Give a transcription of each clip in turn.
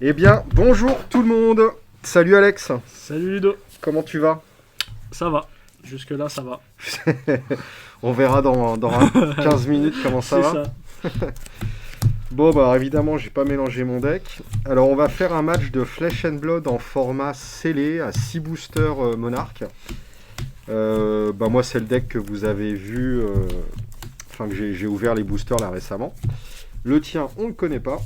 Eh bien, bonjour tout le monde. Salut Alex. Salut Ludo, Comment tu vas? ça va. Jusque-là, ça va. On verra dans 15 minutes comment ça C'est va. ça. Bon, bah évidemment, j'ai pas mélangé mon deck. Alors, on va faire un match de Flesh and Blood en format scellé à 6 boosters Monarch. Moi, c'est le deck que vous avez vu, que j'ai ouvert les boosters là récemment. Le tien, on le connaît pas.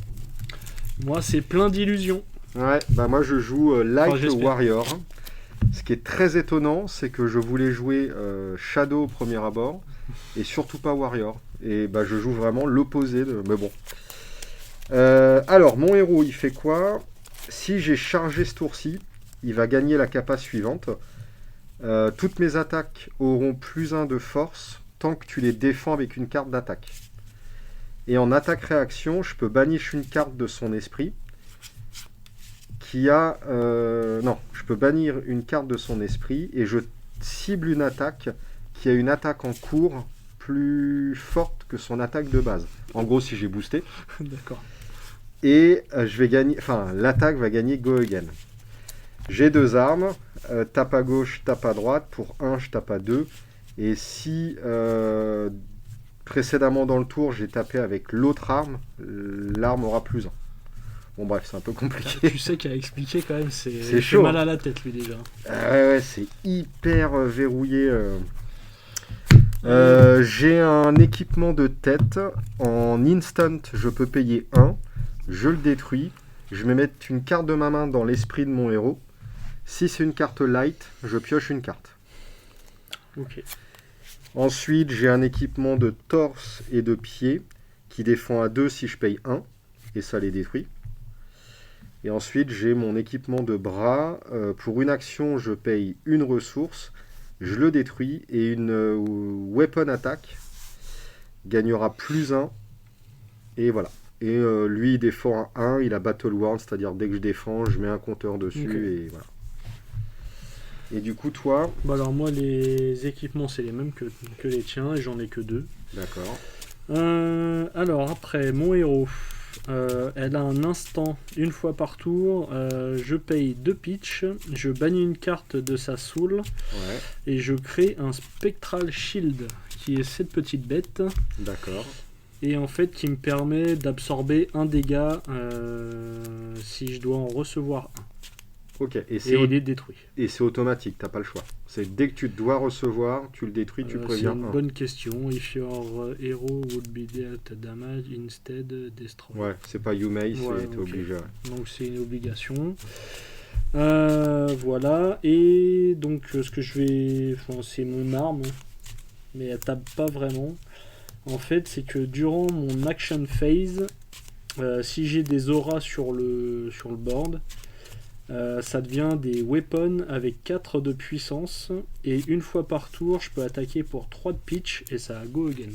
Moi, c'est plein d'illusions. Ouais, bah moi je joue Light j'espère. Warrior. Ce qui est très étonnant, c'est que je voulais jouer Shadow au premier abord et surtout pas Warrior. Et bah je joue vraiment l'opposé de. Mais bon. Alors, mon héros, il fait quoi? Si j'ai chargé ce tour-ci, il va gagner la capa suivante. Toutes mes attaques auront +1 de force tant que tu les défends avec une carte d'attaque. Et en attaque-réaction, je peux bannir une carte de son esprit. Je peux bannir une carte de son esprit et je cible une attaque qui a une attaque en cours plus forte que son attaque de base. En gros, si j'ai boosté. D'accord. Et je vais gagner. Enfin, l'attaque va gagner Go Again. J'ai 2 armes. Tape à gauche, tape à droite. Pour 1, je tape à 2. Et si précédemment dans le tour, j'ai tapé avec l'autre arme, l'arme aura +1. Bon bref, c'est un peu compliqué. Tu sais qu'à expliquer quand même, C'est il fait chaud. mal à la tête lui déjà. Ouais, c'est hyper verrouillé. J'ai un équipement de tête. En instant, je peux payer 1. Je le détruis. Je vais mettre une carte de ma main dans l'esprit de mon héros. Si c'est une carte light, je pioche une carte. Ok. Ensuite, j'ai un équipement de torse et de pied qui défend à 2 si je paye 1. Et ça les détruit. Et ensuite, j'ai mon équipement de bras. Pour une action, je paye une ressource. Je le détruis. Et une weapon attack gagnera +1. Et voilà. Et lui, il défend à 1. Il a Battle Worn, c'est-à-dire dès que je défends, je mets un compteur dessus. Okay. Et voilà. Et du coup, toi... Bah alors moi, les équipements, c'est les mêmes que les tiens et j'en ai que 2. D'accord. Alors après, mon héros... elle a un instant une fois par tour. Je paye 2 pitch, je bannis une carte de sa soul. Ouais. Et je crée un Spectral Shield qui est cette petite bête. D'accord. Et en fait qui me permet d'absorber un dégât si je dois en recevoir un. Ok. Et il est détruit. Et c'est automatique, t'as pas le choix. C'est dès que tu dois recevoir, tu le détruis, tu préviens C'est une 1. bonne question. If your hero would be dealt damage instead destroy. Ouais, c'est pas you may, Ouais, t'es ok. obligé. Ouais. Donc c'est une obligation. Voilà. Et donc ce que je vais... Enfin, c'est mon arme. Mais elle tape pas vraiment. En fait, c'est que durant mon action phase, si j'ai des auras sur le board, ça devient des weapons avec 4 de puissance. Et une fois par tour, je peux attaquer pour 3 de pitch et ça a go again.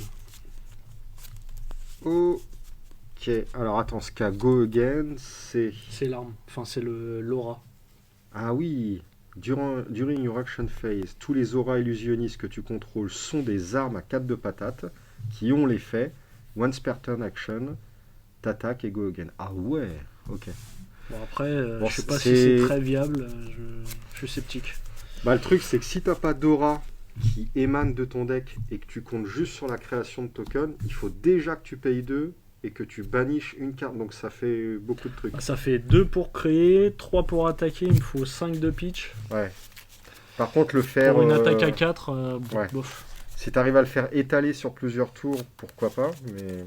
Ok, alors attends, ce qu'a Go Again, c'est... C'est l'arme, enfin c'est l'aura. Ah oui, during your action phase, tous les auras illusionnistes que tu contrôles sont des armes à 4 de patate qui ont l'effet once per turn action, t'attaques et Go Again. Ah ouais, ok. Bon après, Bon, je sais pas si c'est- c'est très viable, je suis sceptique. Bah le truc c'est que si t'as pas d'aura qui émane de ton deck et que tu comptes juste sur la création de tokens, il faut déjà que tu payes 2 et que tu banishes une carte, donc ça fait beaucoup de trucs. Ça fait 2 pour créer, 3 pour attaquer, il me faut 5 de pitch. Ouais. Par contre le faire... Pour une attaque à 4, ouais. bof. Si t'arrives à le faire étaler sur plusieurs tours, pourquoi pas, mais...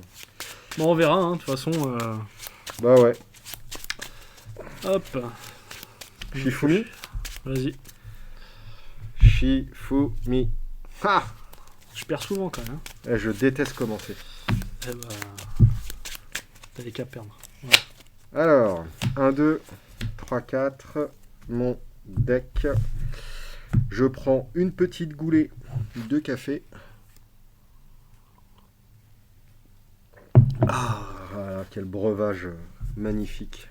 Bon on verra, hein, de toute façon. Bah ouais. Hop. Shifumi. Vas-y. Shifumi. Ha. Je perds souvent quand même. Hein. Je déteste commencer. Eh bah, t'as les qu'à perdre. Alors, 1, 2, 3, 4. Mon deck. Je prends une petite goulée de café. Ah, quel breuvage magnifique.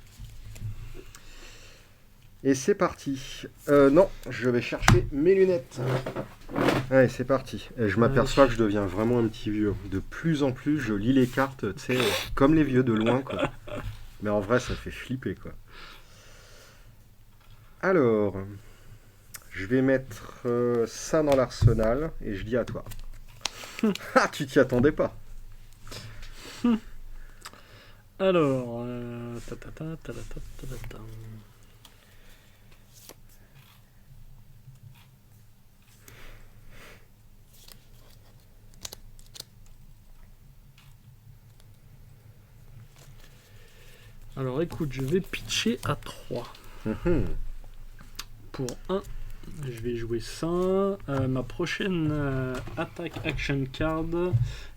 Et c'est parti. Non, je vais chercher mes lunettes. Allez, c'est parti. Et je m'aperçois que je deviens vraiment un petit vieux. De plus en plus, je lis les cartes, tu sais, comme les vieux de loin, quoi. Mais en vrai, ça fait flipper, quoi. Alors, je vais mettre ça dans l'arsenal et je dis à toi. Ah, tu t'y attendais pas. Alors, ta ta ta ta ta ta ta ta. Alors écoute, je vais pitcher à 3. Mhm. Pour 1, je vais jouer ça. Ma prochaine attaque action card,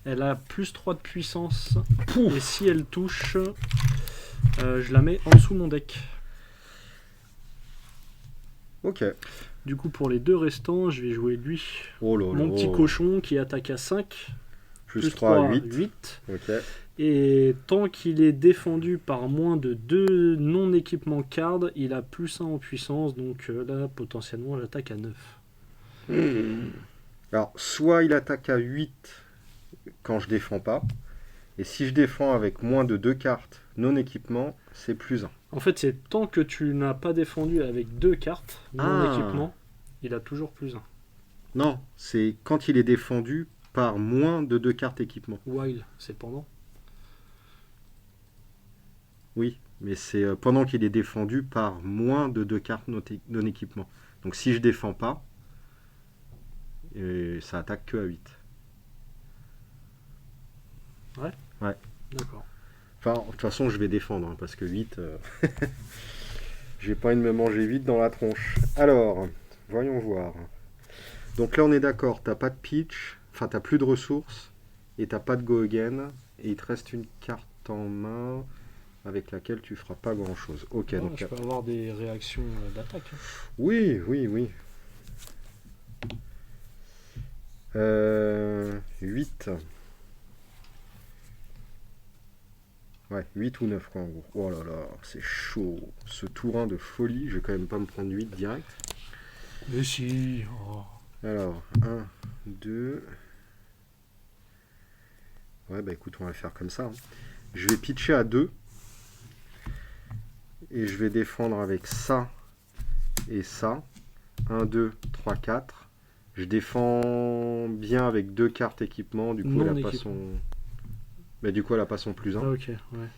elle a plus 3 de puissance. Pouf. Et si elle touche, je la mets en dessous mon deck. Ok. Du coup, pour les 2 restants, je vais jouer lui. Oh là Mon là. petit cochon qui attaque à 5. Plus 3 à 8. 8. Ok. Et tant qu'il est défendu par moins de 2 non-équipements cards, il a plus 1 en puissance. Donc là, potentiellement, j'attaque à 9. Alors, soit il attaque à 8 quand je défends pas. Et si je défends avec moins de 2 cartes non équipement, c'est plus 1. En fait, c'est tant que tu n'as pas défendu avec 2 cartes non-équipement, il a toujours plus 1. Non, c'est quand il est défendu par moins de 2 cartes équipement. While, c'est pendant. Oui, mais c'est pendant qu'il est défendu par moins de 2 cartes non équipement. Donc si je défends pas, ça attaque que à 8. D'accord. Enfin, de toute façon, je vais défendre, hein, parce que 8, j'ai pas envie de me manger 8 dans la tronche. Alors, voyons voir. Donc là, on est d'accord, t'as pas de pitch, enfin, t'as plus de ressources, et t'as pas de go again, et il te reste une carte en main avec laquelle tu feras pas grand chose. Ok, Ah, donc. je peux avoir des réactions d'attaque. Oui, oui, oui. 8. Ouais, 8 ou 9 quoi en gros. Oh là là, c'est chaud. Ce tour 1 de folie, je vais quand même pas me prendre 8 direct. Mais si. Oh. Alors, 1, 2. Ouais, bah écoute, on va le faire comme ça. Hein. Je vais pitcher à 2. Et je vais défendre avec ça et ça. 1, 2, 3, 4. Je défends bien avec 2 cartes équipement. Du coup, Non elle a pas équipement. son. Bah, du coup, elle a pas son plus 1. Ah, ok, ouais.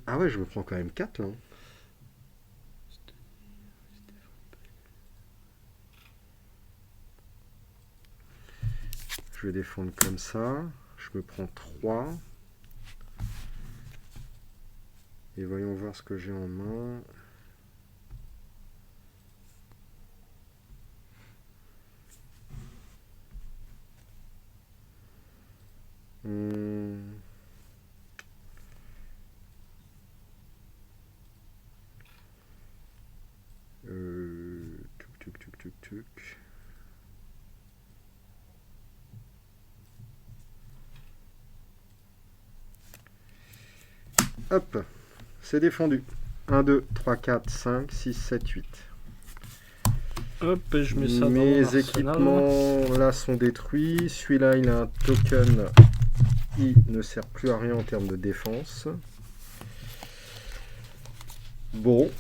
Ah ouais, je me prends quand même 4 là. Je vais défendre comme ça. Je me prends 3. Et voyons voir ce que j'ai en main. Tuc. Hop, c'est défendu. 1, 2, 3, 4, 5, 6, 7, 8. Hop, je mets ça dans mon Mes arsenal. équipements là sont détruits. Celui-là, il a un token. Il ne sert plus à rien en termes de défense. Bon,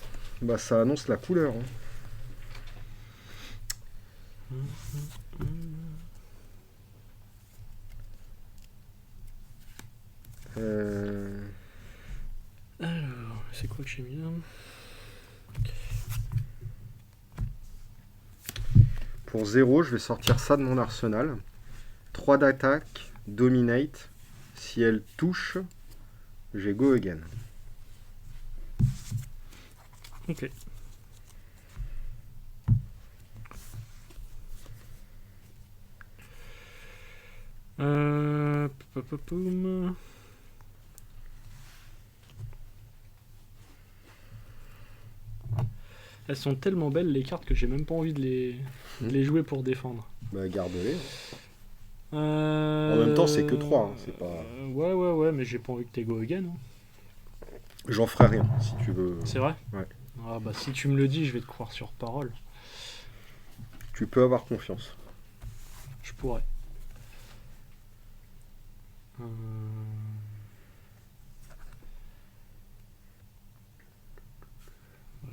bah ça annonce la couleur. Hein. Alors, c'est quoi que j'ai mis là? Pour 0, je vais sortir ça de mon arsenal. 3 d'attaque, dominate. Si elle touche, j'ai go again. Ok. Poum. Elles sont tellement belles les cartes que j'ai même pas envie de les jouer pour défendre. Bah garde-les. En En même temps, c'est que 3. Hein, c'est pas... Ouais, mais j'ai pas envie que t'aies go again. Hein. J'en ferai rien, si tu veux. C'est vrai? Ouais. Ah bah si tu me le dis, je vais te croire sur parole. Tu peux avoir confiance. Je pourrais.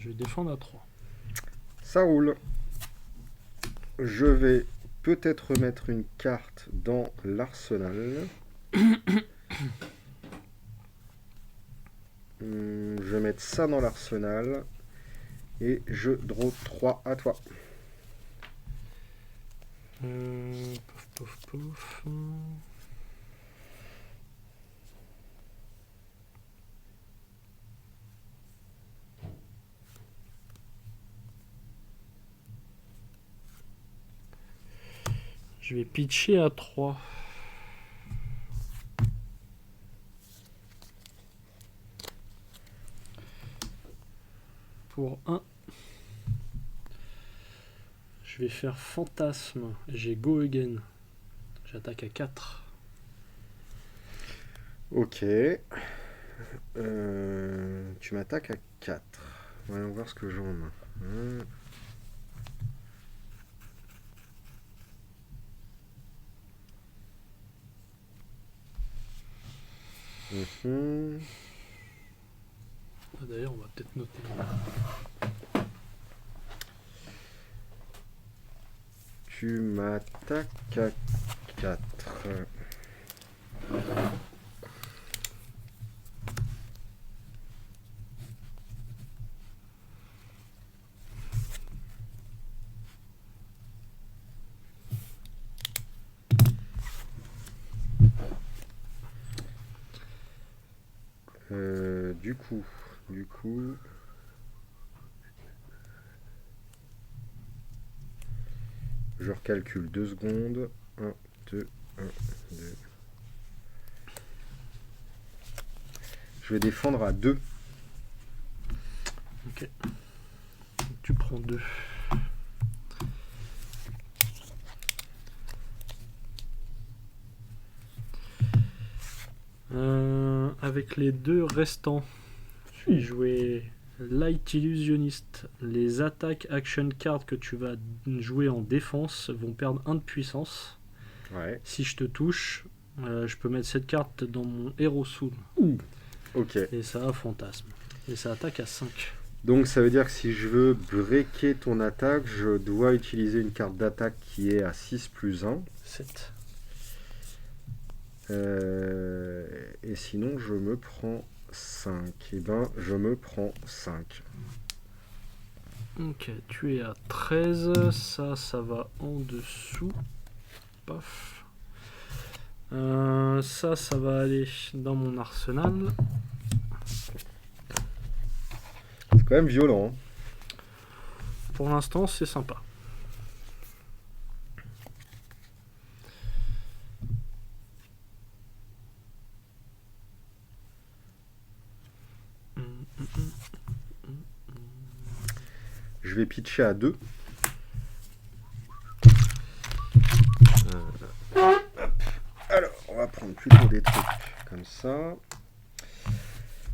je vais défendre à 3. Ça roule. Je vais peut-être remettre une carte dans l'arsenal. Je vais mettre ça dans l'arsenal. Et je draw 3 à toi. Pouf, pouf, pouf. Je vais pitcher à 3. Pour 1. Je vais faire fantasme. J'ai go again. J'attaque à 4. Ok. Tu m'attaques à 4. Voyons voir ce que j'en ai. D'ailleurs, on va peut-être noter. Tu m'attaques à 4. Du coup, je recalcule 2 secondes. 1, 2, 1, 2. Je vais défendre à 2. Ok. Tu prends 2. Avec les 2 restants, je vais jouer Light Illusionist. Les attaques action cards que tu vas jouer en défense vont perdre 1 de puissance. Ouais. Si je te touche, je peux mettre cette carte dans mon Hero Soul. Ok. Et ça a fantasme. Et ça attaque à 5. Donc ça veut dire que si je veux breaker ton attaque, je dois utiliser une carte d'attaque qui est à 6 plus 1. 7. Et sinon je me prends 5. Et ben je me prends 5. Ok, tu es à 13. Ça va en dessous. Paf. Ça va aller dans mon arsenal. C'est quand même violent. Hein. Pour l'instant, c'est sympa. Je vais pitcher à 2. Alors, on va prendre plutôt des trucs comme ça.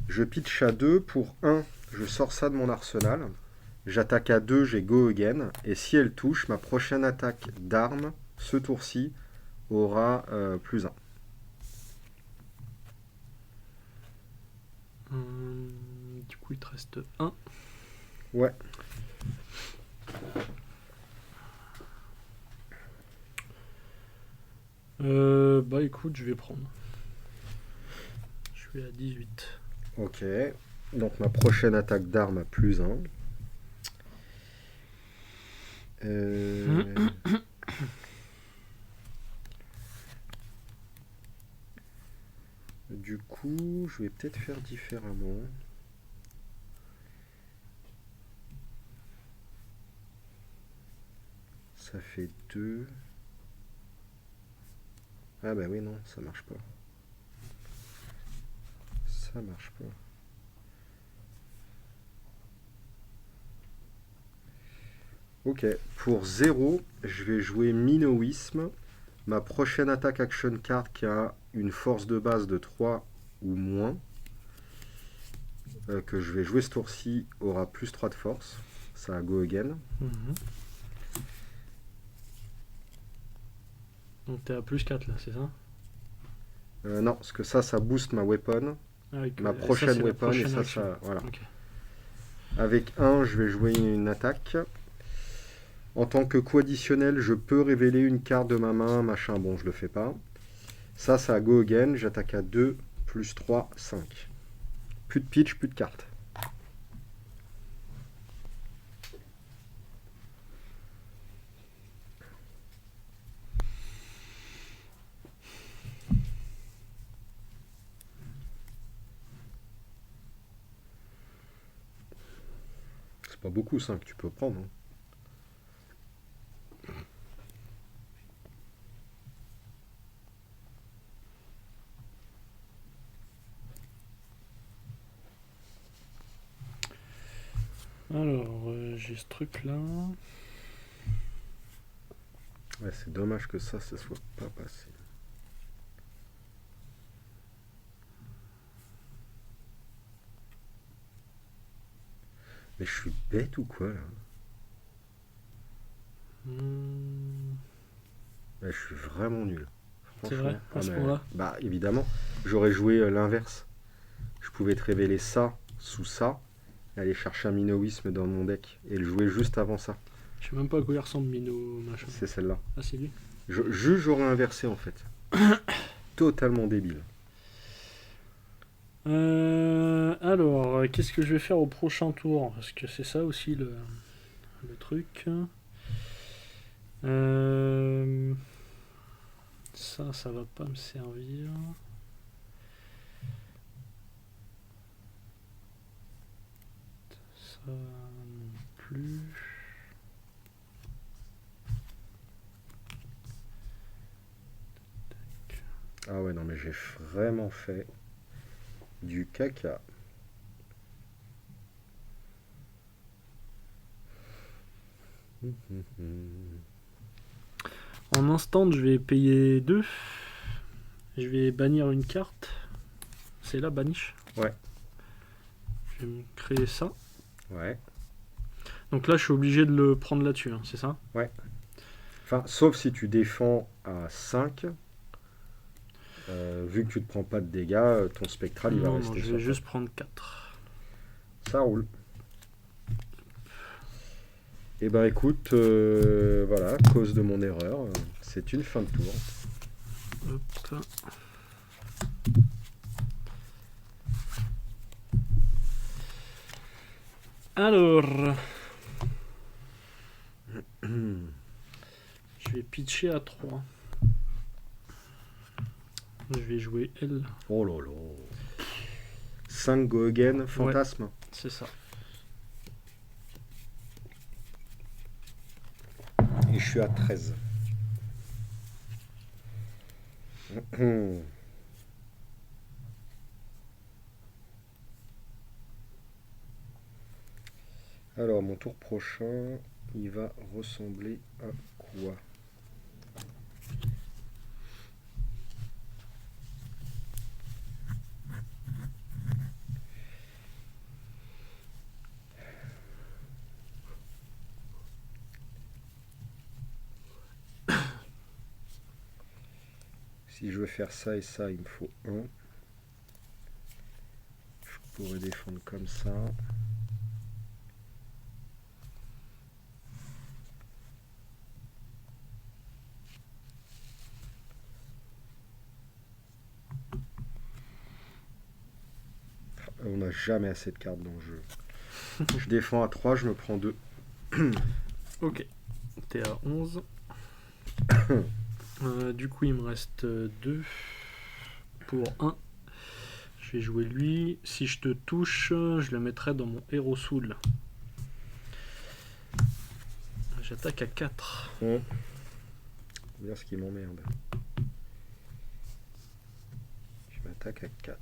Je pitch à 2 pour 1. Je sors ça de mon arsenal. J'attaque à 2, j'ai go again. Et si elle touche, ma prochaine attaque d'arme, ce tour-ci, aura plus 1. Du coup, il te reste 1. Ouais. Bah écoute, je vais prendre. Je suis à 18. Ok. Donc ma prochaine attaque d'arme a plus 1. Du coup, je vais peut-être faire différemment. Ça fait 2. Ah bah oui, non, ça marche pas. Ça marche pas. Ok, pour 0, je vais jouer Minoïsme. Ma prochaine attaque action card qui a une force de base de 3 ou moins, que je vais jouer ce tour-ci, aura plus 3 de force. Ça a go again. Donc t'es à plus 4 là, c'est ça? Non, parce que ça booste ma weapon. Ah oui, Ma prochaine weapon, et ça, action. voilà. Ok. Avec 1, je vais jouer une attaque. En tant que co-additionnel, je peux révéler une carte de ma main, machin, bon, je le fais pas. Ça go again, j'attaque à 2, plus 3, 5. Plus de pitch, plus de cartes. C'est pas beaucoup 5, tu peux prendre. Hein. Alors, j'ai ce truc là. Ouais, c'est dommage que ça soit pas passé. Mais je suis bête ou quoi là? Ouais, je suis vraiment nul. C'est vrai, Franchement. à ce mais- point-là. Bah évidemment, j'aurais joué l'inverse. Je pouvais te révéler ça sous ça, et aller chercher un minoïsme dans mon deck, et le jouer juste avant ça. Je sais même pas à quoi il ressemble Mino machin. C'est celle-là. Ah, c'est lui. Juste j'aurais inversé en fait. Totalement débile. Alors, qu'est-ce que je vais faire au prochain tour? Parce que c'est ça aussi le truc. Ça va pas me servir. Ça non plus. Ah ouais, non mais j'ai vraiment fait du caca. En instant, je vais payer 2. Je vais bannir une carte. C'est là, banish. Ouais. Je vais me créer ça. Ouais. Donc là, je suis obligé de le prendre là-dessus, hein, c'est ça? Enfin, sauf si tu défends à 5. Vu que tu ne te prends pas de dégâts, ton spectral il va Non, rester je sur vais toi. juste prendre 4. Ça roule. Et ben écoute, voilà, à cause de mon erreur, c'est une fin de tour. Hop. Alors, je vais pitcher à 3. Je vais jouer L. Oh là là. 5 go again, fantasme. C'est ça. Et je suis à 13. Alors, mon tour prochain, il va ressembler à quoi? Si je veux faire ça et ça, il me faut 1. Je pourrais défendre comme ça. On n'a jamais assez de cartes dans le jeu. Je défends à 3, je me prends 2. Ok. T'es à 11. Du coup, il me reste 2 pour 1. Je vais jouer lui. Si je te touche, je le mettrai dans mon Hero Soul. J'attaque à 4. Dire ce qui m'emmerde. Je m'attaque à 4.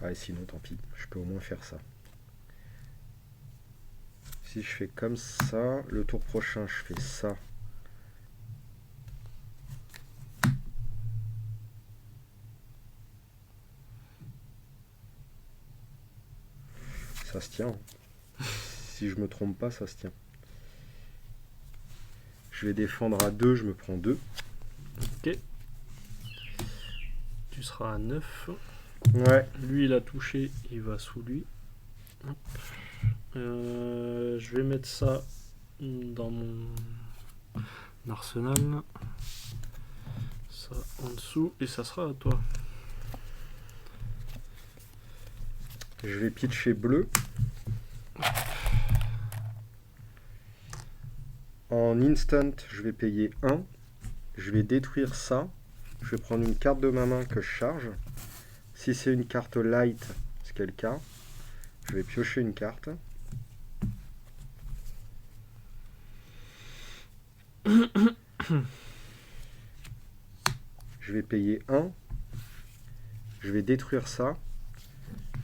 Ouais, sinon tant pis, je peux au moins faire ça. Si je fais comme ça, le tour prochain je fais ça. Ça se tient. Si je me trompe pas, ça se tient. Je vais défendre à 2, je me prends 2. Ok. Tu seras à 9. Ouais. Lui, il a touché, il va sous lui. Hop. Je vais mettre ça dans mon arsenal. Ça en dessous, et ça sera à toi. Je vais pitcher bleu. En instant, je vais payer 1. Je vais détruire ça. Je vais prendre une carte de ma main que je charge. Si c'est une carte light, ce qui est le cas, je vais piocher une carte. Je vais payer 1. Je vais détruire ça.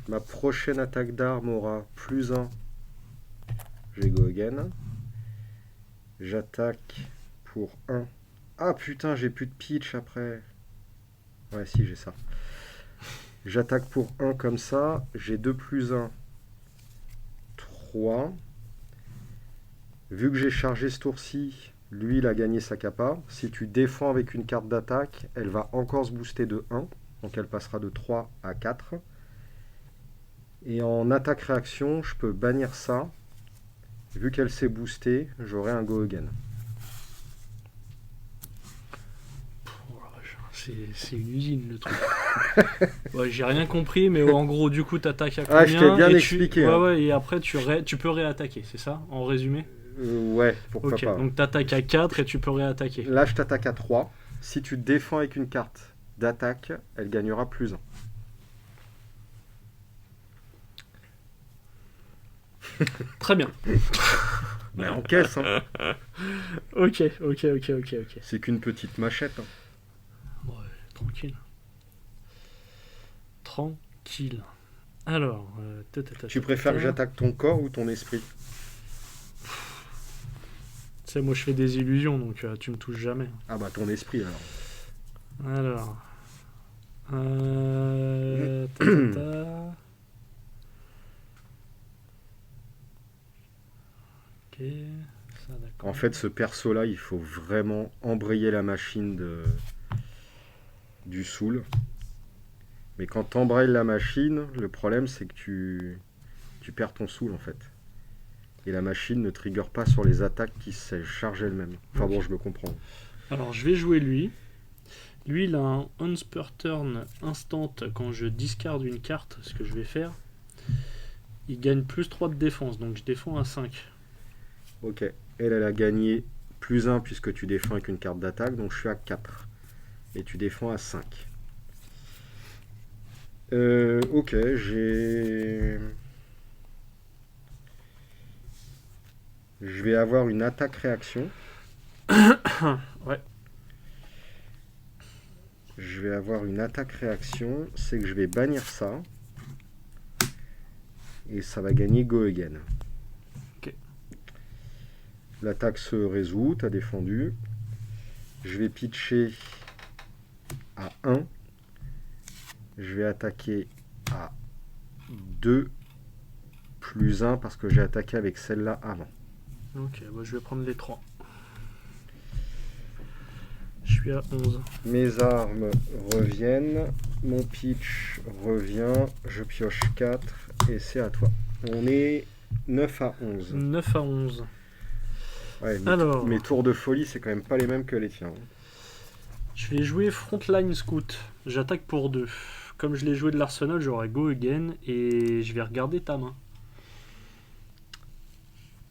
Ma prochaine attaque d'arme aura plus 1. Je vais go again. J'attaque pour 1. Ah putain, j'ai plus de pitch après. Ouais, si, j'ai ça. J'attaque pour 1 comme ça. J'ai 2 plus 1. 3. Vu que j'ai chargé ce tour-ci, lui, il a gagné sa capa. Si tu défends avec une carte d'attaque, elle va encore se booster de 1. Donc elle passera de 3 à 4. Et en attaque-réaction, je peux bannir ça. Vu qu'elle s'est boostée, j'aurai un go again. C'est une usine le truc. Ouais, j'ai rien compris, mais en gros, du coup, t'attaques à combien? Ah, je t'ai bien expliqué. Ouais, ouais, et après, tu peux réattaquer, c'est ça, en résumé? Ouais, pourquoi Ok, pas. donc t'attaques à 4 et tu peux réattaquer. Là, je t'attaque à 3. Si tu défends avec une carte d'attaque, elle gagnera plus 1. Très bien. Mais en caisse, hein. Ok. C'est qu'une petite machette. Hein. Ouais, tranquille. Tranquille. Alors, Tu préfères que j'attaque ton corps ou ton esprit? Tu sais, moi je fais des illusions, donc tu me touches jamais. Ah bah ton esprit alors. Alors. Ok, ça d'accord. En fait, ce perso-là, il faut vraiment embrayer la machine du soul. Mais quand tu embrayes la machine, le problème c'est que tu perds ton soul en fait. Et la machine ne trigger pas sur les attaques qui se chargent elles-mêmes. Enfin bon, je me comprends. Alors, je vais jouer lui. Lui, il a un once per turn instant quand je discarde une carte, ce que je vais faire. Il gagne plus 3 de défense, donc je défends à 5. Ok. Elle a gagné plus 1 puisque tu défends avec une carte d'attaque, donc je suis à 4. Et tu défends à 5. Ok, j'ai... Je vais avoir une attaque-réaction. Ouais. Je vais avoir une attaque-réaction. C'est que je vais bannir ça. Et ça va gagner Go Again. Ok. L'attaque se résout, t'as défendu. Je vais pitcher à 1. Je vais attaquer à 2 plus 1 parce que j'ai attaqué avec celle-là avant. Ok, bah je vais prendre les 3. Je suis à 11. Mes armes reviennent. Mon pitch revient. Je pioche 4 et c'est à toi. On est 9 à 11. 9 à 11. Ouais, Alors, mes tours de folie, c'est quand même pas les mêmes que les tiens. je vais jouer Frontline Scout. J'attaque pour 2. Comme je l'ai joué de l'Arsenal, j'aurai Go Again et je vais regarder ta main.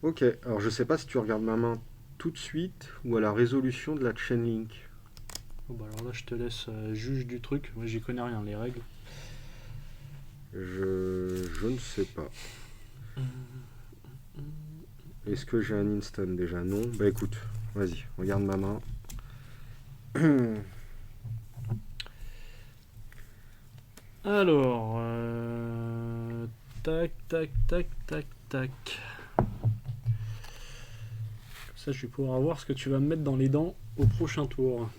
Ok, alors je sais pas si tu regardes ma main tout de suite ou à la résolution de la chain link. Bon, bah alors là, je te laisse juge du truc. Moi, j'y connais rien, les règles. Je ne sais pas. Est-ce que j'ai un instant déjà? Non. Bah écoute, vas-y, regarde ma main. Alors, tac. Ça, je vais pouvoir voir ce que tu vas me mettre dans les dents au prochain tour.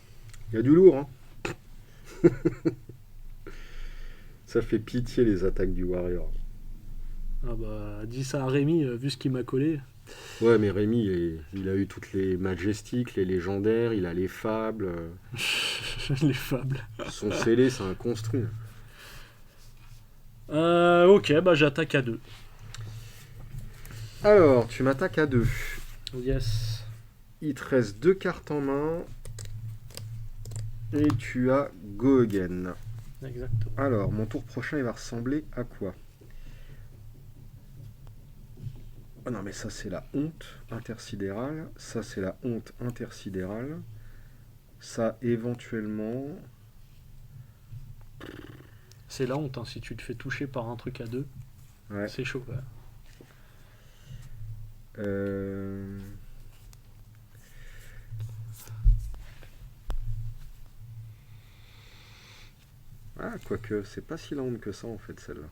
Il y a du lourd, hein. Ça fait pitié les attaques du warrior. Ah bah, dis ça à Rémi, vu ce qu'il m'a collé. Ouais, mais Rémi, il a eu toutes les Majestiques, les légendaires, il a les fables. Les fables. Son scellé, c'est un construit. Ok, bah j'attaque à 2. Alors, tu m'attaques à 2. Yes. Il te reste 2 cartes en main. Et tu as Go Again. Exactement. Alors, mon tour prochain, il va ressembler à quoi? Oh non, mais ça, c'est la honte intersidérale. Ça, c'est la honte intersidérale. Ça, éventuellement... C'est la honte, hein, si tu te fais toucher par un truc à 2, Ouais. c'est chaud. Ouais. Euh... Ah, quoique, c'est pas si la honte que ça, en fait, celle-là.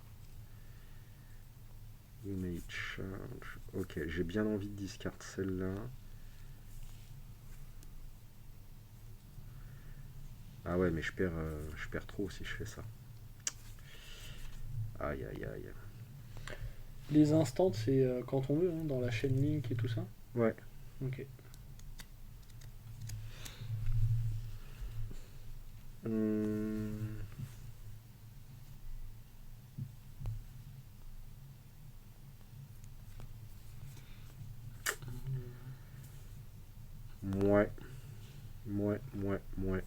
Image charge. Ok, j'ai bien envie de discard celle-là. Ah ouais, mais je perds trop si je fais ça. Aïe, aïe, aïe. Les instants, c'est quand on veut, hein, dans la chaîne Link et tout ça. Ouais. Ok. Hum. Ouais. Ouais. Ouais,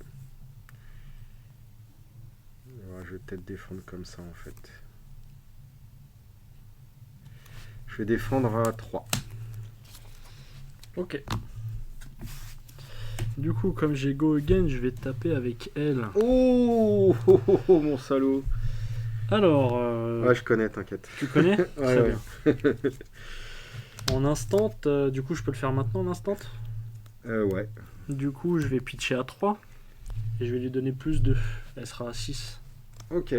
je vais peut-être défendre comme ça en fait. Je vais défendre à 3. Ok. Du coup, comme j'ai Go Again, je vais taper avec elle. Oh, mon salaud. Alors. Ouais, je connais, t'inquiète. Tu connais? Très Ouais. bien. En instant, du coup, je peux le faire maintenant en instant. Ouais. Du coup, je vais pitcher à 3. Et je vais lui donner plus 2. Elle sera à 6. Ok.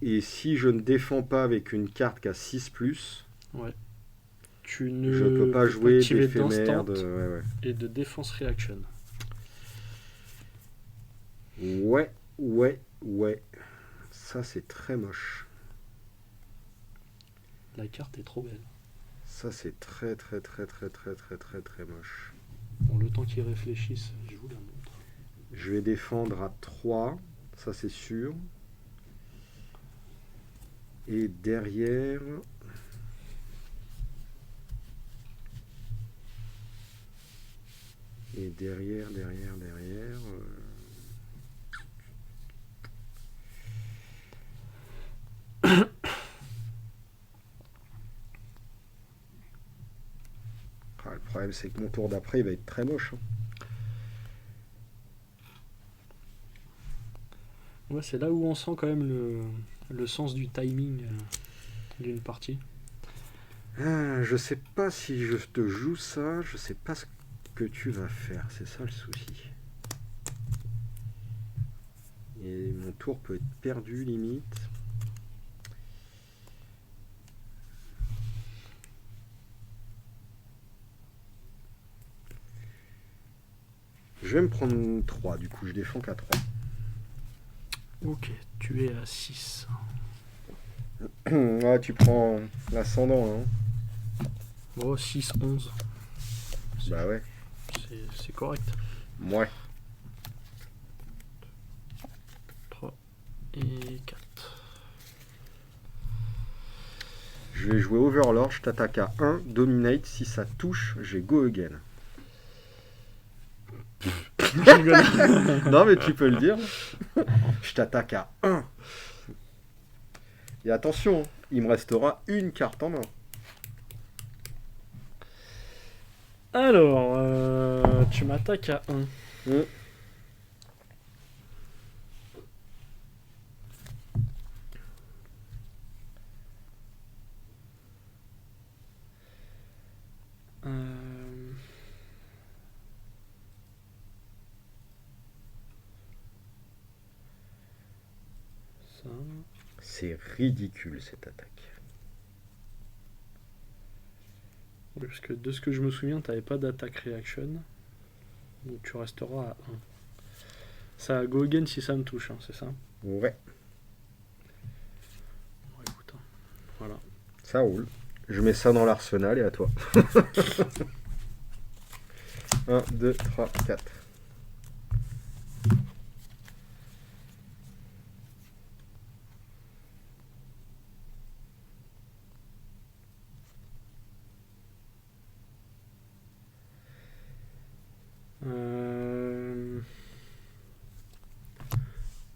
Et si je ne défends pas avec une carte qui a 6+, Ouais. Tu ne je peux pas peux jouer activer d'éphémère d'instant ouais. et de défense reaction. Ouais. Ça, c'est très moche. La carte est trop belle. Ça, c'est très moche. Bon, le temps qu'ils réfléchissent, je vous la montre. Je vais défendre à 3, ça c'est sûr. Et derrière... Et derrière... Ah, le problème c'est que mon tour d'après il va être très moche. Hein. Ouais, c'est là où on sent quand même le sens du timing d'une partie. Ah, je sais pas si je te joue ça, je sais pas ce que tu vas faire, c'est ça le souci. Et mon tour peut être perdu limite. Je vais me prendre 3, du coup je défends qu'à 3. Ok, tu es à 6. Ah, tu prends l'ascendant là. Hein. Oh, 6, 11. Bah ouais. C'est correct. Ouais. 3 et 4. Je vais jouer Overlord, je t'attaque à 1, Dominate, si ça touche, j'ai Go Again. Non mais tu peux le dire. Je t'attaque à 1. Et attention, il me restera une carte en main. Alors, tu m'attaques à 1. Ça. C'est ridicule cette attaque. Oui, parce que de ce que je me souviens, t'avais pas d'attaque reaction. Donc tu resteras à 1. Ça a go again si ça me touche, hein, c'est ça? Ouais. Bon, écoute, hein. Ça roule. Je mets ça dans l'arsenal et à toi. 1, 2, 3, 4.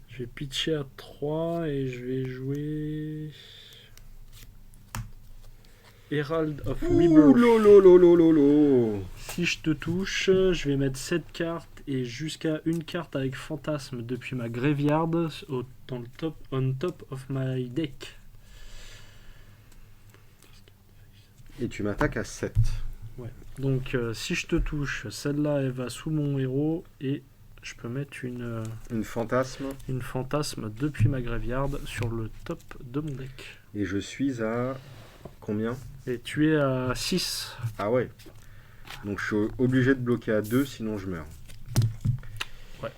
Je vais pitcher à 3 et je vais jouer Herald of Ouh, Rebirth. lolo. Si je te touche, je vais mettre 7 cartes et jusqu'à une carte avec fantasme depuis ma graveyard dans le top, on top of my deck. Et tu m'attaques à 7. Donc si je te touche, celle-là elle va sous mon héros et je peux mettre une fantasme. Une fantasme depuis ma graveyard sur le top de mon deck. Et je suis à combien? Et tu es à 6. Ah ouais. Donc je suis obligé de bloquer à 2, sinon je meurs. Ouais.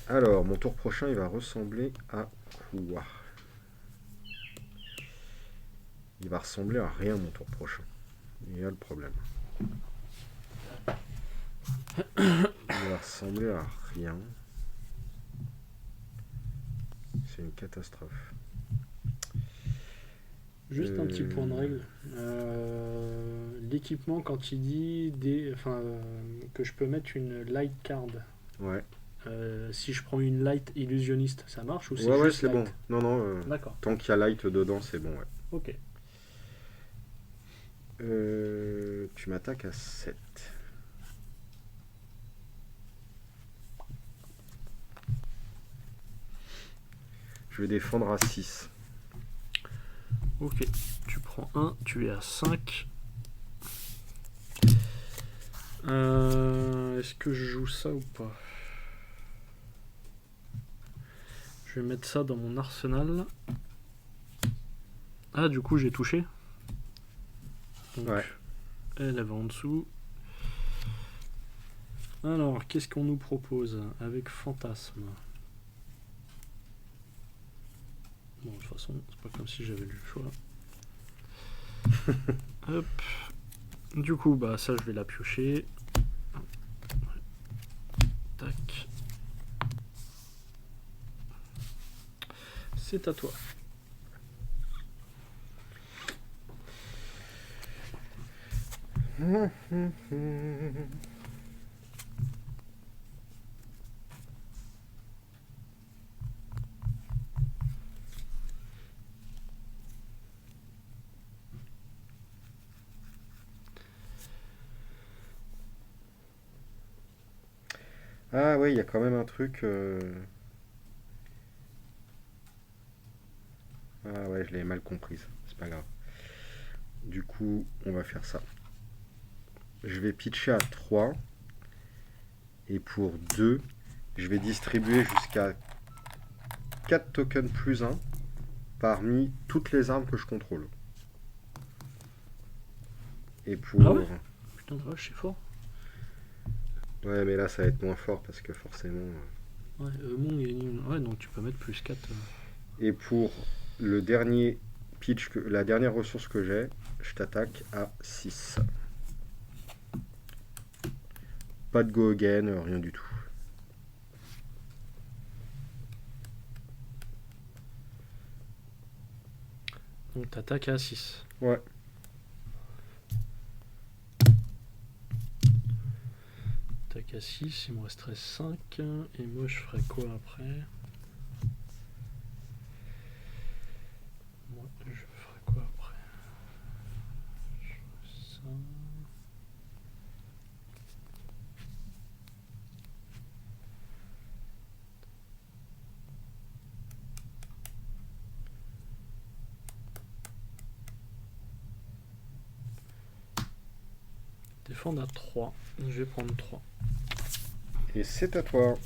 Alors, mon tour prochain, il va ressembler à quoi? Il va ressembler à rien, mon tour prochain. Il y a le problème. Il va ressembler à rien. C'est une catastrophe. Juste un petit point de règle. L'équipement, quand il dit que je peux mettre une light card, Ouais. si je prends une light illusionniste, ça marche ou c'est Ouais, juste c'est bon. light? Non, D'accord. tant qu'il y a light dedans, c'est bon, ouais. Ok. Tu m'attaques à 7. Je vais défendre à 6. Ok. Tu prends 1, tu es à 5. Est-ce que je joue ça ou pas? Je vais mettre ça dans mon arsenal. Ah, du coup, j'ai touché. Donc, Ouais. elle va en dessous. Alors, qu'est-ce qu'on nous propose avec fantasme? Bon, de toute façon, c'est pas comme si j'avais eu le choix. Hop. Du coup, bah ça, je vais la piocher. Tac. C'est à toi. Ah ouais, il y a quand même un truc. Ah ouais, je l'avais mal comprise. C'est pas grave. Du coup, on va faire ça. Je vais pitcher à 3. Et pour 2, je vais distribuer jusqu'à 4 tokens plus 1 parmi toutes les armes que je contrôle. Et pour... Ah ouais Putain de vache, c'est fort. Ouais, mais là, ça va être moins fort parce que forcément... Ouais, ouais, donc tu peux mettre plus 4. Et pour le dernier pitch, la dernière ressource que j'ai, je t'attaque à 6. Pas de go again, rien du tout. Donc t'attaques à 6. Ouais. T'attaques à 6, il me resterait 5. Et moi je ferais quoi après? Moi je ferais quoi après? Je ferais ça. Défendre à 3. Je vais prendre 3. Et c'est à toi.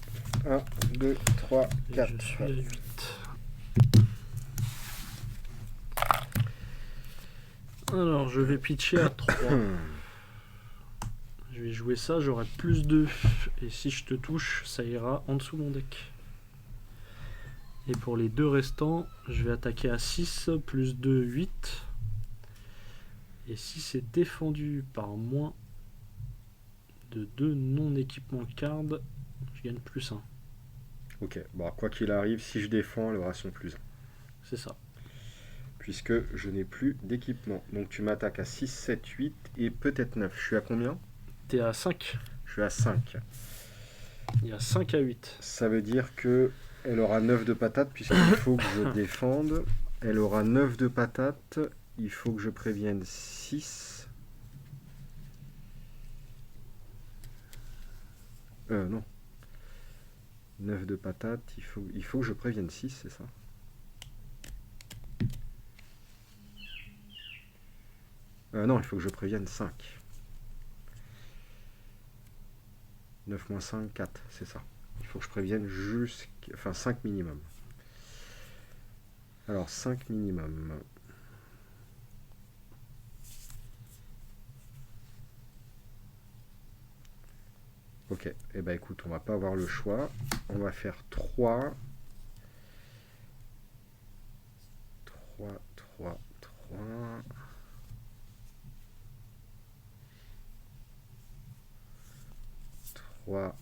1, 2, 3, 4. Je suis à 8. Alors, je vais pitcher à 3. Je vais jouer ça, j'aurai plus 2. Et si je te touche, ça ira en dessous mon deck. Et pour les deux restants, je vais attaquer à 6, plus 2, 8. Et si c'est défendu par moins de 2 non-équipements card, je gagne plus 1. Ok, bon, quoi qu'il arrive, si je défends, elle aura son plus 1. C'est ça. Puisque je n'ai plus d'équipement. Donc tu m'attaques à 6, 7, 8 et peut-être 9. Je suis à combien? T'es à 5. Je suis à 5. Il y a 5 à 8. Ça veut dire que elle aura 9 de patates puisqu'il faut que je défende. Elle aura 9 de patates. Il faut que je prévienne 6. Non. 9 de patates. Il faut que je prévienne 6, c'est ça? Non, il faut que je prévienne 5. 9 moins 5, 4, c'est ça. Il faut que je prévienne enfin 5 minimum. Alors 5 minimum. Ok, et bah écoute, on va pas avoir le choix. On va faire 3. 3, 3, 3. 3,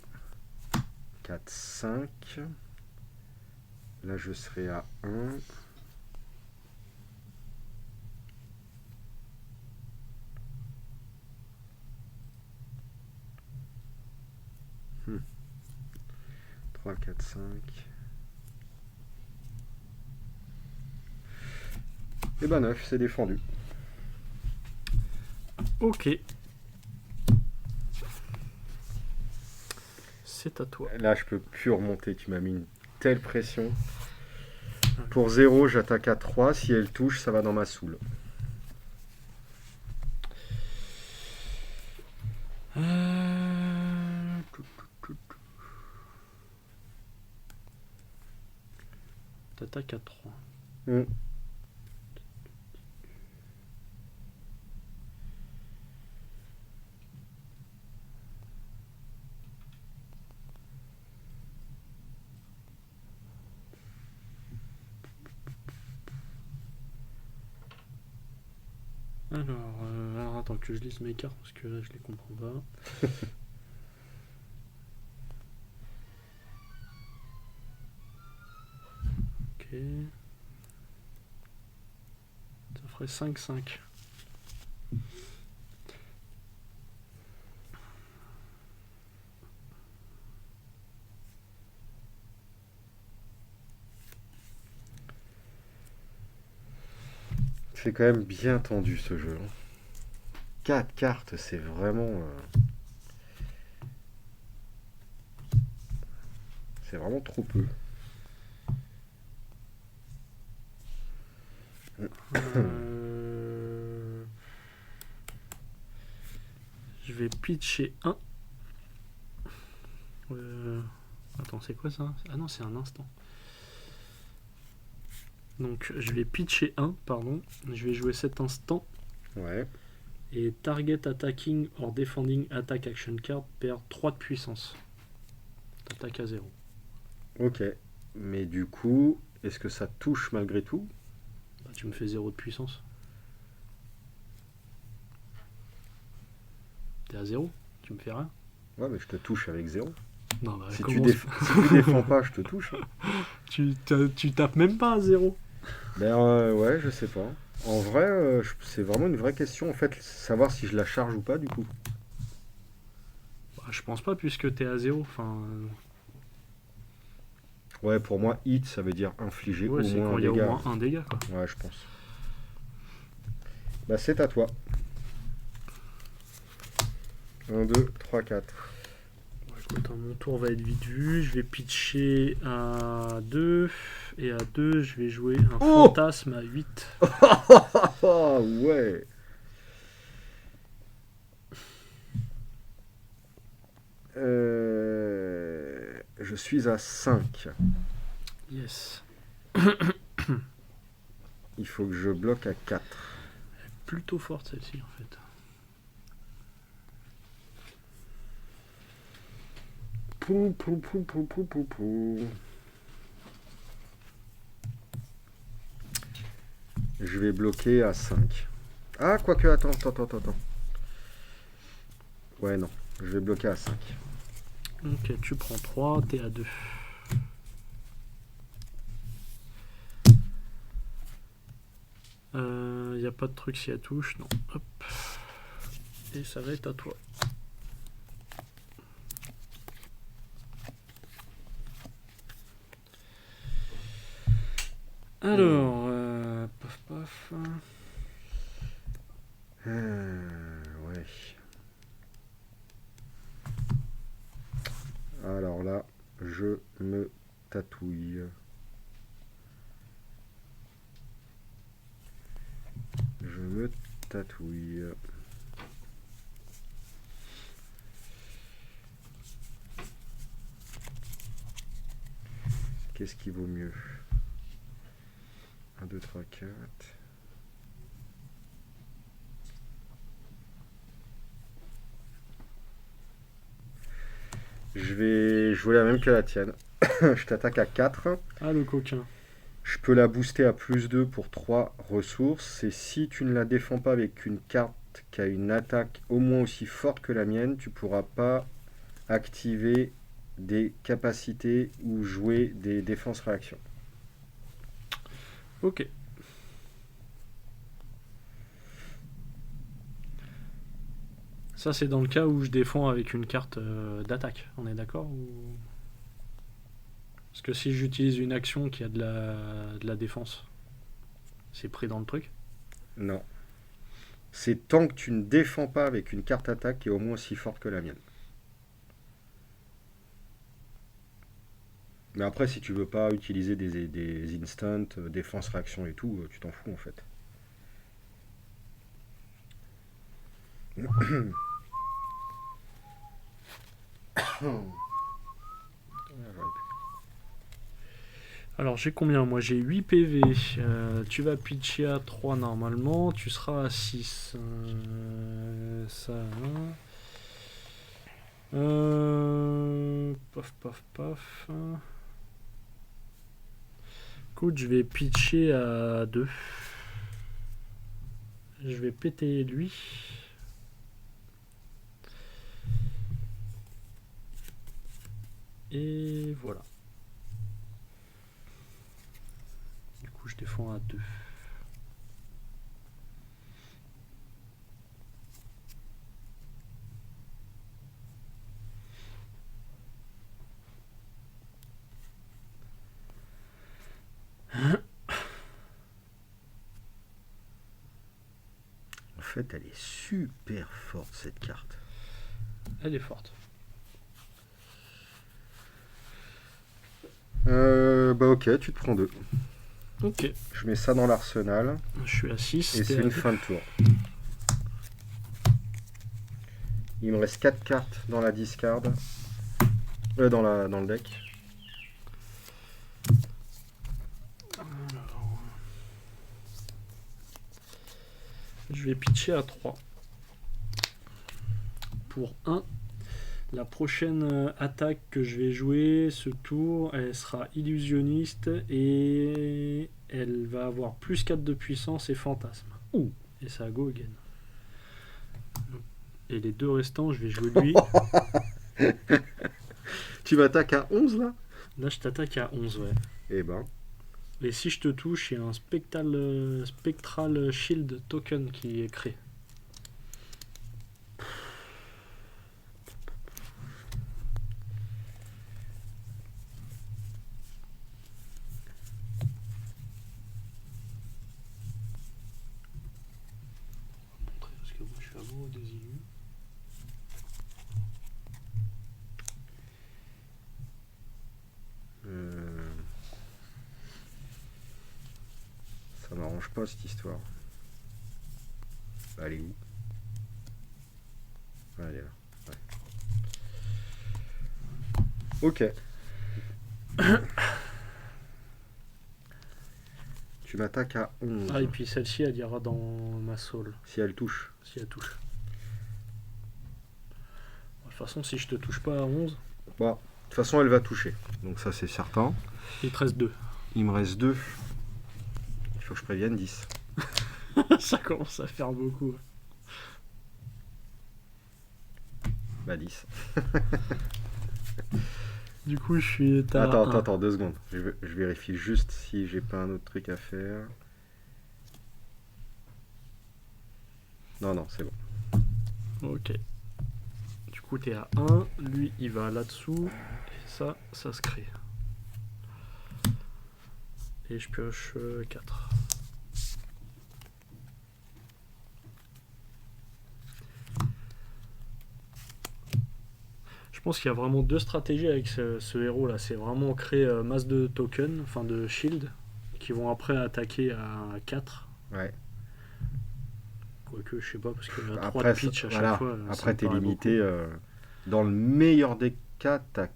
4, 5. Là, je serai à 1. Hmm. 3, 4, 5. Et ben 9, c'est défendu. Ok. C'est à toi. Là, je peux plus remonter. Tu m'as mis une telle pression. Pour 0, j'attaque à 3. Si elle touche, ça va dans ma soule. T'attaques à 3. Hmm. Alors, attends que je lise mes cartes parce que là je les comprends pas. Ok. Ça ferait 5-5. C'est quand même bien tendu ce jeu. 4 cartes, c'est vraiment... c'est vraiment trop peu. Je vais pitcher 1. Attends, c'est quoi ça? Ah non, c'est un instant. Donc, je vais pitcher 1, pardon. Je vais jouer cet instant. Ouais. Et target attacking or defending attack action card perd 3 de puissance. T'attaques à 0. Ok. Mais du coup, est-ce que ça touche malgré tout? Bah, tu me fais 0 de puissance. T'es à 0? Tu me fais rien? Ouais, mais je te touche avec 0. Non, bah, Si comment si tu défends pas, je te touche. tu tapes même pas à 0. Ben ouais, je sais pas. En vrai, c'est vraiment une vraie question. En fait, savoir si je la charge ou pas, du coup. Bah, je pense pas, puisque t'es à 0. Enfin, Ouais, pour moi, hit, ça veut dire infliger ouais, au c'est moins quand un il y a au dégât. moins un dégât, quoi. Ouais, je pense. Bah, c'est à toi. 1, 2, 3, 4. Écoute, mon tour va être vite vu. Je vais pitcher à 2. Et à 2, je vais jouer un fantasme à 8. Oh, ouais. Je suis à 5. Yes. Il faut que je bloque à 4. Plutôt forte celle-ci, en fait. Pou, pou, pou, pou, pou, pou, pou. je vais bloquer à 5. Ah, quoique, attends. Ouais, non. Je vais bloquer à 5. Ok, tu prends 3, t'es à 2. Y a pas de truc si elle touche, non. Hop. Et ça va être à toi. Alors, paf paf. Ouais. Alors là, je me tatouille. Je me tatouille. Qu'est-ce qui vaut mieux? 1, 2, 3, 4. Je vais jouer la même que la tienne. Je t'attaque à 4. Ah, le coquin. Je peux la booster à +2 pour 3 ressources. Et si tu ne la défends pas avec une carte qui a une attaque au moins aussi forte que la mienne, tu pourras pas activer des capacités ou jouer des défenses réactions. Ok. Ça, c'est dans le cas où je défends avec une carte d'attaque. On est d'accord ou... Parce que si j'utilise une action qui a de la défense, c'est pris dans le truc. Non. C'est tant que tu ne défends pas avec une carte attaque qui est au moins aussi forte que la mienne. Mais après, si tu veux pas utiliser des instants, défense, réaction et tout, tu t'en fous en fait. Alors j'ai combien? Moi j'ai 8 PV. Tu vas pitcher à 3 normalement. Tu seras à 6. Ça. Paf paf paf. Écoute, je vais pitcher à 2. Je vais péter lui. Et voilà. Du coup, je défends à 2. En fait, elle est super forte cette carte. Elle est forte. Bah ok, tu te prends 2. Ok. Je mets ça dans l'arsenal. Je suis à 6. Et c'est une fin de tour. Il me reste 4 cartes dans la discard. Dans le deck. Alors, je vais pitcher à 3. Pour 1. La prochaine attaque que je vais jouer ce tour, elle sera illusionniste et elle va avoir plus 4 de puissance et fantasme. Ouh. Et ça go again. Et les 2 restants, je vais jouer lui. Tu m'attaques à 11 là? Là, je t'attaque à 11, ouais. Eh ben. Et si je te touche, il y a un Spectral Shield Token qui est créé. Parce que moi, je suis amoureux des illus. Ça m'arrange pas cette histoire. Elle est où? Elle est là. Ouais. Ok. Tu m'attaques à 11. Ah, et puis celle-ci, elle ira dans ma soul. Si elle touche. Si elle touche. De toute façon, si je te touche pas à 11... Bon, de toute façon, elle va toucher. Donc ça, c'est certain. Il te reste 2. Il me reste 2. Il faut que je prévienne 10. Ça commence à faire beaucoup. Bah 10. Du coup, je suis. Attends, 2 secondes. Je vérifie juste si j'ai pas un autre truc à faire. Non, c'est bon. Ok. Du coup, t'es à 1. Lui, il va là-dessous. Et ça se crée. Et je pioche 4. Je pense qu'il y a vraiment deux stratégies avec ce héros là. C'est vraiment créer masse de tokens, enfin de shield, qui vont après attaquer à 4. Ouais. Quoique, je sais pas, parce qu'il y a 3 Après, de pitch à chaque voilà. fois. Après, t'es limité. Dans le meilleur des cas, tac.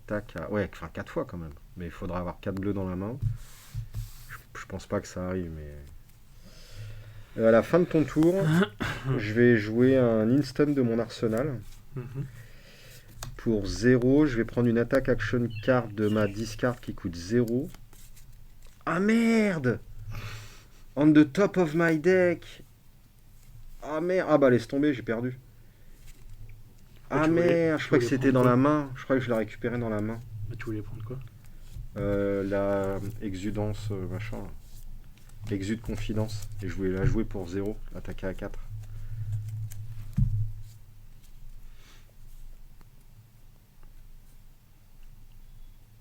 Ouais, enfin 4 fois quand même. Mais il faudra avoir 4 bleus dans la main. Je pense pas que ça arrive, mais. À la fin de ton tour, je vais jouer un instant de mon arsenal. Mhm. Pour 0, je vais prendre une attaque action card de ma discard qui coûte 0. Ah merde! On the top of my deck! Ah merde! Ah bah laisse tomber, j'ai perdu. Ah merde, je crois que c'était dans la main. Je crois que je l'ai récupéré dans la main. Bah, tu voulais prendre quoi? La exudance machin. Exude confidence. Et je voulais la jouer pour 0, attaquer à 4.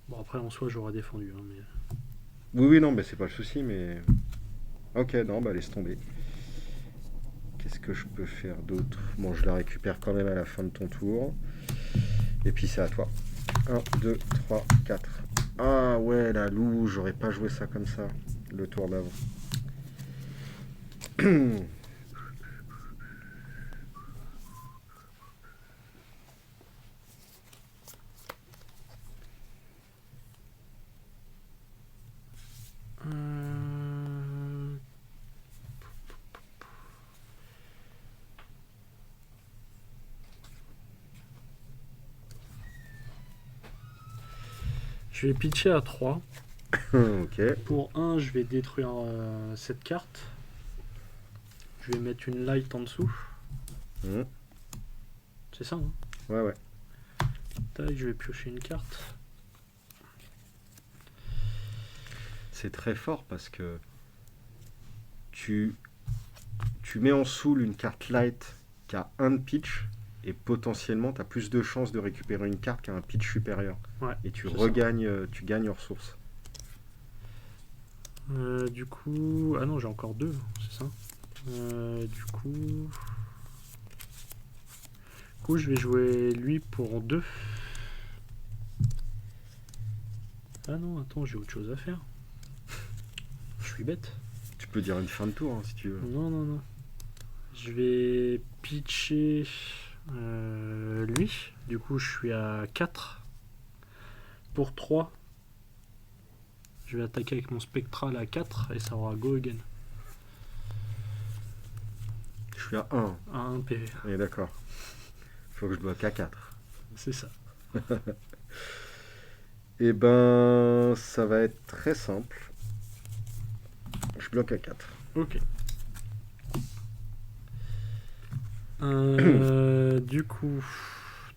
Bon, après, en soi, j'aurais défendu. Hein, mais... Oui, non, mais c'est pas le souci, mais. Ok, non, bah laisse tomber. Qu'est-ce que je peux faire d'autre? Bon, je la récupère quand même à la fin de ton tour. Et puis c'est à toi. 1, 2, 3, 4. Ah ouais, la loup, j'aurais pas joué ça comme ça le tour d'avant. Je vais pitcher à 3. Ok. Pour 1, je vais détruire cette carte. Je vais mettre une light en dessous. Mmh. C'est ça, hein? Ouais. Tac, je vais piocher une carte. C'est très fort parce que tu mets en soul une carte light qui a 1 de pitch et potentiellement tu as plus de chances de récupérer une carte qui a un pitch supérieur. Ouais, et tu gagnes en ressources. Du coup... Ah non, j'ai encore 2, c'est ça. Du coup, je vais jouer lui pour 2. Ah non, attends, j'ai autre chose à faire. Je suis bête. Tu peux dire une fin de tour hein, si tu veux. Non. Je vais pitcher lui. Du coup, je suis à 4. Pour 3, je vais attaquer avec mon spectral à 4 et ça aura go again. Je suis à 1. À 1 PV. Oui, d'accord. Faut que je bloque à 4. C'est ça. Et ben, ça va être très simple. Je bloque à 4. Ok. Du coup,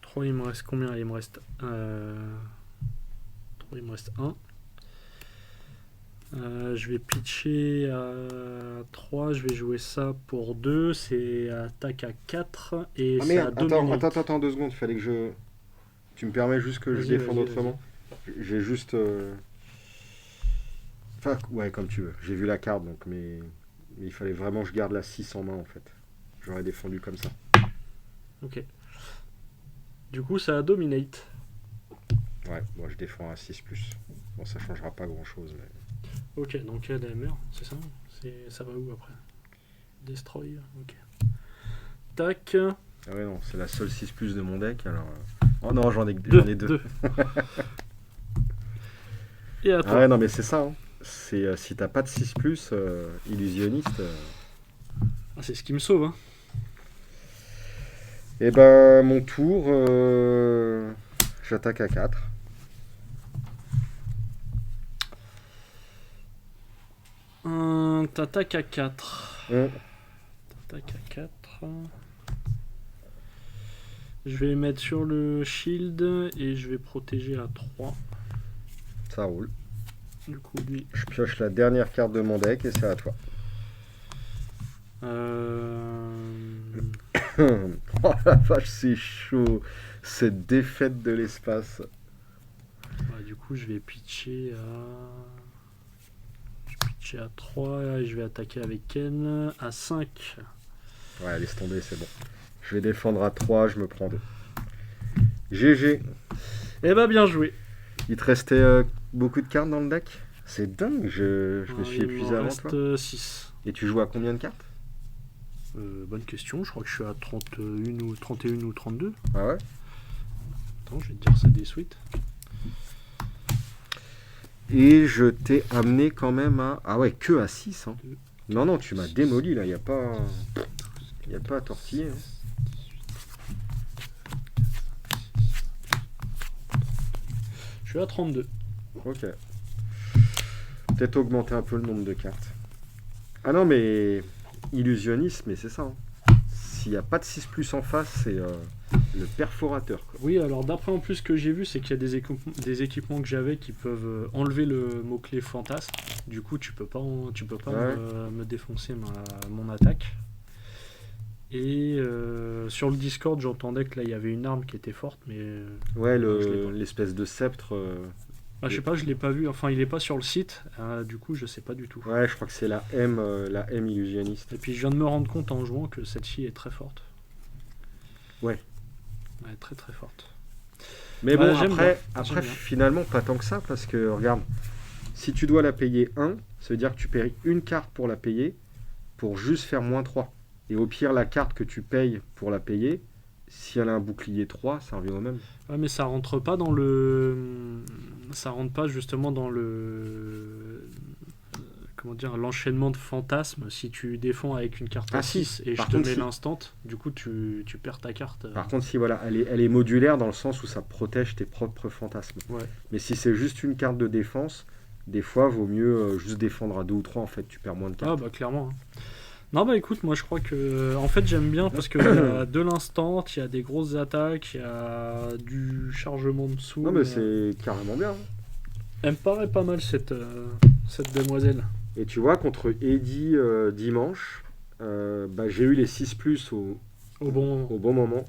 3, il me reste combien? Il me reste 3, il me reste 1. Je vais pitcher à 3, je vais jouer ça pour 2, c'est attaque à 4 et Ah ça merde, domine. attends 2 secondes, fallait que je... Tu me permets juste que je défende autrement? J'ai juste... Enfin, ouais, comme tu veux. J'ai vu la carte, donc, mais il fallait vraiment que je garde la 6 en main, en fait. J'aurais défendu comme ça. Ok. Du coup, ça dominate. Ouais, moi je défends à 6+. Bon, ça changera pas grand-chose, mais... Ok, donc elle meurt, c'est ça? Ça va où après? Destroy, ok. Tac. Ah ouais, non, c'est la seule 6+ de mon deck, alors... Oh non, j'en ai 2. Et à toi. Ah ouais, non, mais c'est ça, hein. C'est, si t'as pas de 6+, illusionniste... Ah, c'est ce qui me sauve, hein. Et ben, mon tour, j'attaque à 4. T'attaques à 4. Hum, T'attaques à 4. Je vais les mettre sur le shield et je vais protéger à 3. Ça roule. Du coup, lui. Je pioche la dernière carte de mon deck et c'est à toi. Oh la vache, c'est chaud. Cette défaite de l'espace. Du coup, je vais pitcher à. Je vais pitcher à 3 et je vais attaquer avec Ken à 5. Ouais, laisse tomber, c'est bon. Je vais défendre à 3, je me prends 2. GG. Eh bah, bien joué. Il te restait beaucoup de cartes dans le deck? C'est dingue, je me suis épuisé avant toi. Il me reste 6. Et tu joues à combien de cartes? Bonne question, je crois que je suis à 31 ou 32. Ah ouais? Attends, je vais te dire ça des suites. Et je t'ai amené quand même à... Ah ouais, que à 6. Hein. Non, non, tu m'as démoli là, il n'y a pas... Y a pas à tortiller. Hein. Je suis à 32. Ok. Peut-être augmenter un peu le nombre de cartes. Ah non, mais... Illusionniste, mais c'est ça. Hein. S'il n'y a pas de 6+ en face, c'est le perforateur. Quoi. Oui, alors d'après en plus ce que j'ai vu, c'est qu'il y a des équipements que j'avais qui peuvent enlever le mot-clé fantasme. Du coup, tu peux pas Ouais. me défoncer mon attaque. Et sur le Discord, j'entendais que là, il y avait une arme qui était forte, mais... Ouais, non, je l'ai pas. l'espèce de sceptre... je sais pas, je l'ai pas vu. Enfin, il est pas sur le site. Du coup, je sais pas du tout. Ouais, je crois que c'est la M illusionniste. Et puis, je viens de me rendre compte en jouant que celle-ci est très forte. Ouais. Ouais, très très forte. Mais Ouais, bon, j'aime après bien. finalement, pas tant que ça, parce que, regarde, si tu dois la payer 1, ça veut dire que tu payes une carte pour la payer, pour juste faire -3. Et au pire, la carte que tu payes pour la payer, si elle a un bouclier 3, ça revient au même. Ouais, mais ça rentre pas dans le... Ça rentre pas justement dans le... Comment dire, l'enchaînement de fantasmes. Si tu défends avec une carte à Ah, si. 6 et Par je te contre, mets si. l'instant, du coup tu perds ta carte. Par contre, si voilà, elle est modulaire dans le sens où ça protège tes propres fantasmes. Ouais. Mais si c'est juste une carte de défense, des fois, vaut mieux juste défendre à 2 ou 3, en fait, tu perds moins de Ah cartes. bah clairement. Hein. Non bah écoute, moi je crois que... En fait j'aime bien parce qu'il y a de l'instant, il y a des grosses attaques, il y a du chargement dessous. Non, mais c'est carrément bien. Hein. Elle me paraît pas mal cette demoiselle. Et tu vois, contre Eddie dimanche, j'ai eu les 6+ Au bon... au bon moment.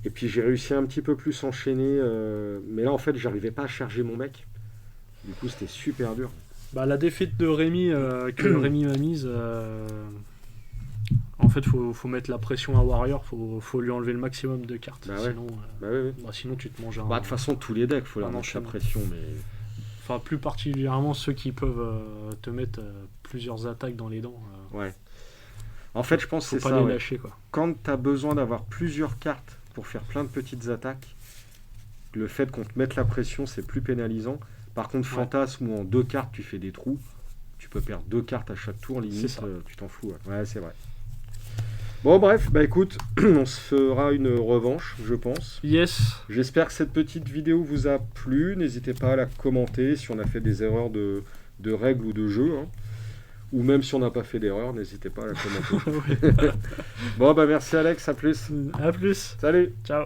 Et puis j'ai réussi un petit peu plus enchaîner. Mais là, en fait, j'arrivais pas à charger mon mec. Du coup, c'était super dur. Bah, la défaite de Rémi, que Rémi m'a mise, en fait, faut mettre la pression à Warrior, faut lui enlever le maximum de cartes. Bah ouais. Sinon, Bah, ouais. sinon, tu te manges un. Bah, de toute façon, tous les decks, faut leur un mettre la enchaînement. pression. Mais Enfin, plus particulièrement ceux qui peuvent te mettre plusieurs attaques dans les dents. ouais. En fait, je pense que Faut c'est pas ça. les Ouais. lâcher, quoi. Quand tu as besoin d'avoir plusieurs cartes pour faire plein de petites attaques, le fait qu'on te mette la pression, c'est plus pénalisant. Par contre, Ouais. fantasme où en 2 cartes tu fais des trous, tu peux perdre 2 cartes à chaque tour, C'est limite, ça. tu t'en fous. Ouais, c'est vrai. Bon, bref, bah écoute, on se fera une revanche, je pense. Yes. J'espère que cette petite vidéo vous a plu. N'hésitez pas à la commenter si on a fait des erreurs de règles ou de jeu. Hein. Ou même si on n'a pas fait d'erreur, n'hésitez pas à la commenter. Ouais. Bon, bah merci Alex, à plus. À plus. Salut. Ciao.